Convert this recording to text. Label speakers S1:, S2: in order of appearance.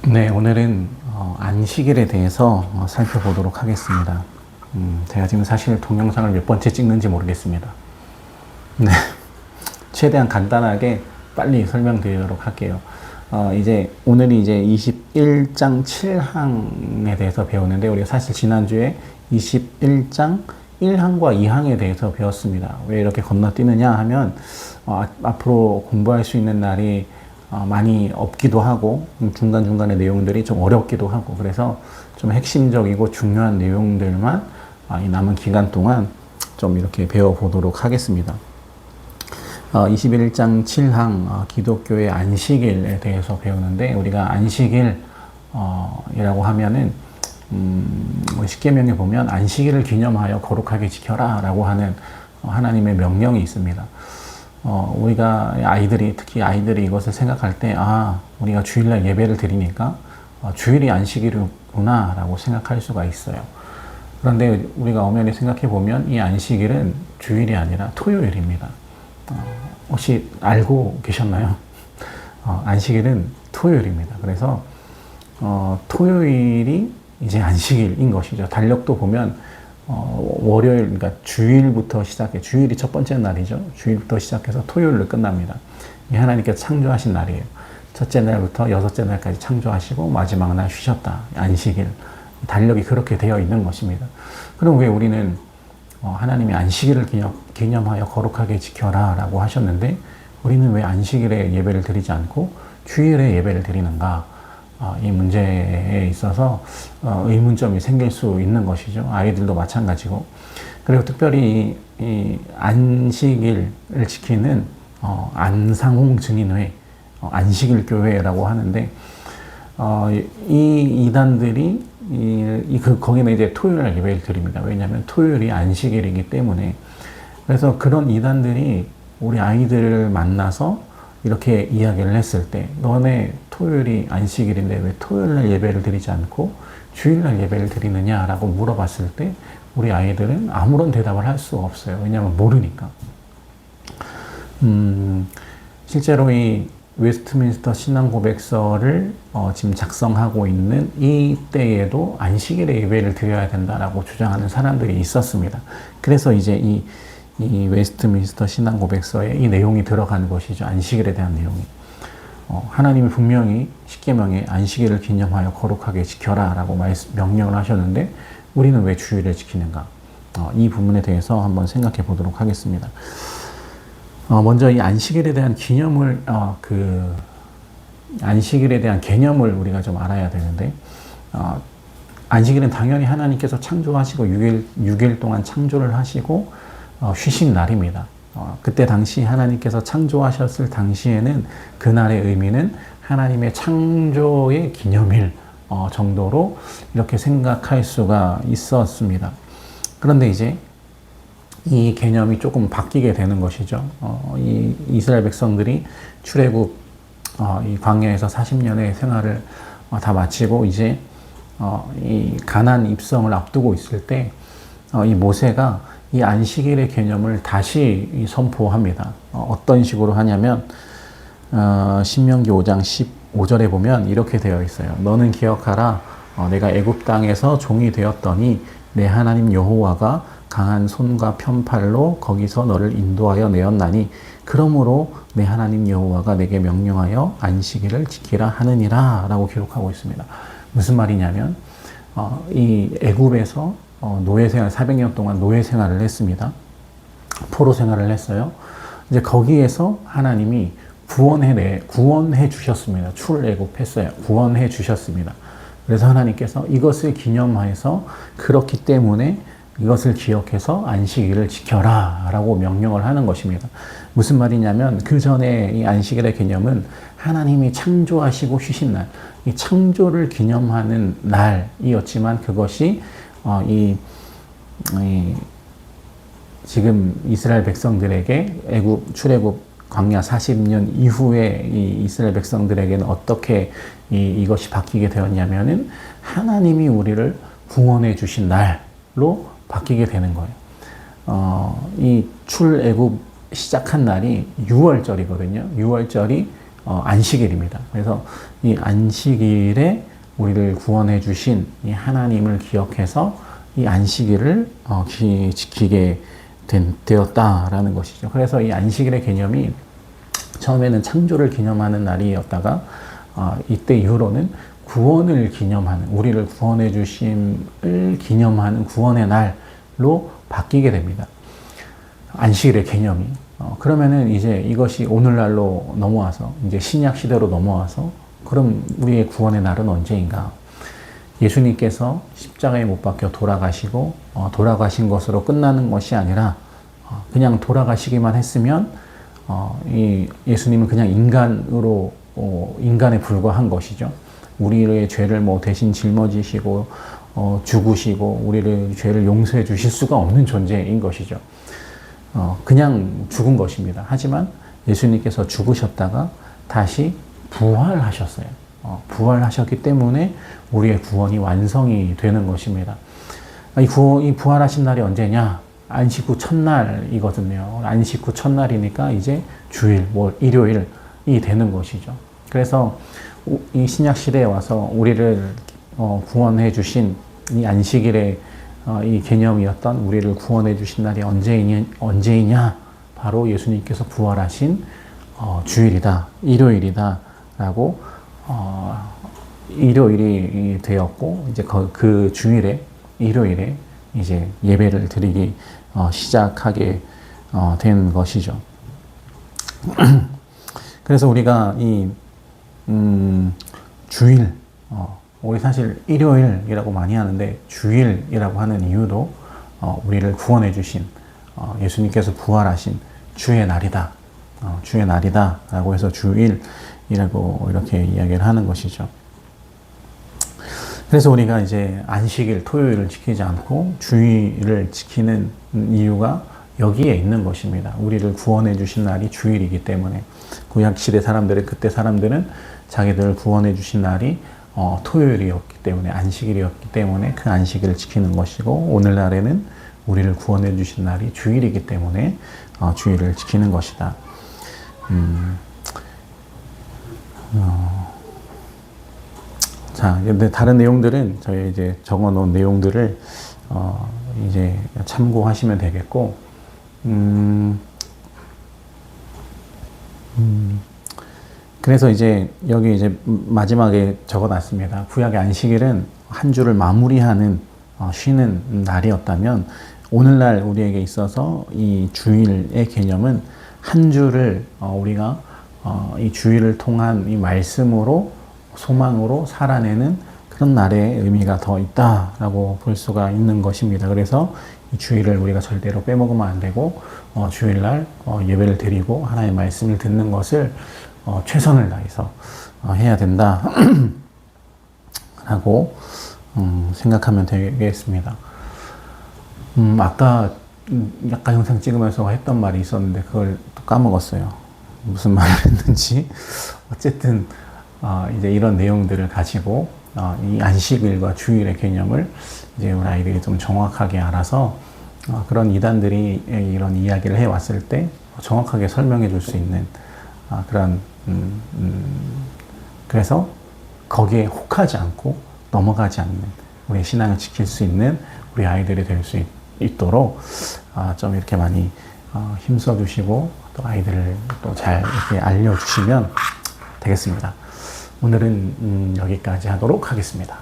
S1: 네, 오늘은 안식일에 대해서 살펴보도록 하겠습니다. 제가 지금 사실 동영상을 몇 번째 찍는지 모르겠습니다. 네, 최대한 간단하게 빨리 설명드리도록 할게요. 오늘이 이제 21장 7항에 대해서 배우는데, 우리가 사실 지난주에 21장 1항과 2항에 대해서 배웠습니다. 왜 이렇게 건너뛰느냐 하면, 앞으로 공부할 수 있는 날이 많이 없기도 하고, 중간중간의 내용들이 좀 어렵기도 하고, 그래서 좀 핵심적이고 중요한 내용들만 이 남은 기간 동안 좀 이렇게 배워보도록 하겠습니다. 21장 7항 기독교의 안식일에 대해서 배우는데, 우리가 안식일 이라고 하면은 십계명에 보면 안식일을 기념하여 거룩하게 지켜라 라고 하는 하나님의 명령이 있습니다. 우리가 특히 아이들이 이것을 생각할 때, 우리가 주일날 예배를 드리니까 주일이 안식일이구나 라고 생각할 수가 있어요. 그런데 우리가 엄연히 생각해 보면 이 안식일은 주일이 아니라 토요일입니다. 혹시 알고 계셨나요? 안식일은 토요일입니다. 그래서 토요일이 이제 안식일인 것이죠. 달력도 보면 월요일, 그러니까 주일부터 시작해, 주일이 첫 번째 날이죠. 주일부터 시작해서 토요일로 끝납니다. 이 하나님께서 창조하신 날이에요. 첫째 날부터 여섯째 날까지 창조하시고 마지막 날 쉬셨다. 안식일. 달력이 그렇게 되어 있는 것입니다. 그럼 왜 우리는 하나님이 안식일을 기념하여 거룩하게 지켜라 라고 하셨는데, 우리는 왜 안식일에 예배를 드리지 않고 주일에 예배를 드리는가? 이 문제에 있어서 의문점이 생길 수 있는 것이죠. 아이들도 마찬가지고. 그리고 특별히 이 안식일을 지키는 안상홍 증인회, 안식일 교회라고 하는데, 이 이단들이 거기는 이제 토요일날 예배를 드립니다. 왜냐하면 토요일이 안식일이기 때문에. 그래서 그런 이단들이 우리 아이들을 만나서 이렇게 이야기를 했을 때, 너네 토요일이 안식일인데 왜 토요일날 예배를 드리지 않고 주일날 예배를 드리느냐라고 물어봤을 때, 우리 아이들은 아무런 대답을 할 수가 없어요. 왜냐하면 모르니까. 실제로 이 웨스트민스터 신앙고백서를 지금 작성하고 있는 이 때에도 안식일에 예배를 드려야 된다라고 주장하는 사람들이 있었습니다. 그래서 이제 이 웨스트민스터 신앙고백서에 이 내용이 들어간 것이죠. 안식일에 대한 내용이. 하나님이 분명히 십계명에 안식일을 기념하여 거룩하게 지켜라 라고 명령을 하셨는데, 우리는 왜 주일을 지키는가? 이 부분에 대해서 한번 생각해 보도록 하겠습니다. 먼저 이 안식일에 대한 안식일에 대한 개념을 우리가 좀 알아야 되는데, 안식일은 당연히 하나님께서 창조하시고 6일 동안 창조를 하시고 쉬신 날입니다. 그때 당시 하나님께서 창조하셨을 당시에는 그날의 의미는 하나님의 창조의 기념일 정도로 이렇게 생각할 수가 있었습니다. 그런데 이제 이 개념이 조금 바뀌게 되는 것이죠. 이 이스라엘 백성들이 출애굽 이 광야에서 40년의 생활을 다 마치고 이제 이 가나안 입성을 앞두고 있을 때, 이 모세가 이 안식일의 개념을 다시 선포합니다. 어떤 식으로 하냐면, 신명기 5장 15절에 보면 이렇게 되어 있어요. 너는 기억하라. 내가 애굽 땅에서 종이 되었더니 내 하나님 여호와가 강한 손과 편팔로 거기서 너를 인도하여 내었나니, 그러므로 내 하나님 여호와가 내게 명령하여 안식일을 지키라 하느니라 라고 기록하고 있습니다. 무슨 말이냐면, 이 애굽에서 노예생활, 400년 동안 노예생활을 했습니다. 포로 생활을 했어요. 이제 거기에서 하나님이 구원해 주셨습니다. 출애굽했어요. 구원해 주셨습니다. 그래서 하나님께서 이것을 기념해서, 그렇기 때문에 이것을 기억해서 안식일을 지켜라 라고 명령을 하는 것입니다. 무슨 말이냐면, 그 전에 이 안식일의 개념은 하나님이 창조하시고 쉬신 날, 이 창조를 기념하는 날이었지만, 그것이 지금 이스라엘 백성들에게 출애굽 광야 40년 이후에 이 이스라엘 백성들에게는 어떻게 이것이 바뀌게 되었냐면은, 하나님이 우리를 구원해 주신 날로 바뀌게 되는 거예요. 이 출애굽 시작한 날이 6월절이거든요. 6월절이 안식일입니다. 그래서 이 안식일에 우리를 구원해 주신 이 하나님을 기억해서 이 안식일을 지키게 되었다라는 것이죠. 그래서 이 안식일의 개념이 처음에는 창조를 기념하는 날이었다가 이때 이후로는 구원을 기념하는, 우리를 구원해 주심을 기념하는 구원의 날로 바뀌게 됩니다. 안식일의 개념이. 그러면은 이제 이것이 오늘날로 넘어와서 이제 신약 시대로 넘어와서 그럼 우리의 구원의 날은 언제인가? 예수님께서 십자가에 못 박혀 돌아가시고 돌아가신 것으로 끝나는 것이 아니라 그냥 돌아가시기만 했으면 이 예수님은 그냥 인간에 불과한 것이죠. 우리의 죄를 뭐 대신 짊어지시고 죽으시고 우리를 죄를 용서해 주실 수가 없는 존재인 것이죠. 그냥 죽은 것입니다. 하지만 예수님께서 죽으셨다가 다시 부활하셨어요. 부활하셨기 때문에 우리의 구원이 완성이 되는 것입니다. 이 부활하신 날이 언제냐? 안식 후 첫날이거든요. 안식 후 첫날이니까 이제 주일, 일요일이 되는 것이죠. 그래서 이 신약 시대에 와서 우리를 구원해 주신 이 안식일의 이 개념이었던 우리를 구원해 주신 날이 언제이냐? 바로 예수님께서 부활하신 주일이다, 일요일이다 라고 일요일이 되었고 이제 그 주일에 일요일에 이제 예배를 드리기 시작하게 된 것이죠. 그래서 우리가 이 주일, 우리 사실 일요일이라고 많이 하는데 주일이라고 하는 이유도 우리를 구원해 주신 예수님께서 부활하신 주의 날이다. 주의 날이다 라고 해서 주일이라고 이렇게 이야기를 하는 것이죠. 그래서 우리가 이제 안식일, 토요일을 지키지 않고 주일을 지키는 이유가 여기에 있는 것입니다. 우리를 구원해 주신 날이 주일이기 때문에 구약시대 사람들은 그때 사람들은 자기들을 구원해 주신 날이 토요일이었기 때문에 안식일이었기 때문에 그 안식일을 지키는 것이고 오늘날에는 우리를 구원해 주신 날이 주일이기 때문에 주일을 지키는 것이다. 자, 근데 다른 내용들은 저희 이제 적어 놓은 내용들을 이제 참고하시면 되겠고, 그래서 이제 여기 이제 마지막에 적어 놨습니다. 구약의 안식일은 한 주를 마무리하는 쉬는 날이었다면 오늘날 우리에게 있어서 이 주일의 개념은 한 주를 우리가 이 주일을 통한 이 말씀으로 소망으로 살아내는 그런 날의 의미가 더 있다라고 볼 수가 있는 것입니다. 그래서 이 주일을 우리가 절대로 빼먹으면 안 되고 주일날 예배를 드리고 하나님의 말씀을 듣는 것을 최선을 다해서 해야 된다 라고 생각하면 되겠습니다. 아까 약간 영상 찍으면서 했던 말이 있었는데 그걸 또 까먹었어요. 무슨 말을 했는지. 어쨌든 이제 이런 내용들을 가지고 이 안식일과 주일의 개념을 이제 우리 아이들이 좀 정확하게 알아서 그런 이단들이 이런 이야기를 해왔을 때 정확하게 설명해 줄 수 있는 그런 그래서 거기에 혹하지 않고 넘어가지 않는 우리의 신앙을 지킬 수 있는 우리 아이들이 될 수 있도록 좀 이렇게 많이 힘써 주시고 또 아이들을 또 잘 이렇게 알려주시면 되겠습니다. 오늘은 여기까지 하도록 하겠습니다.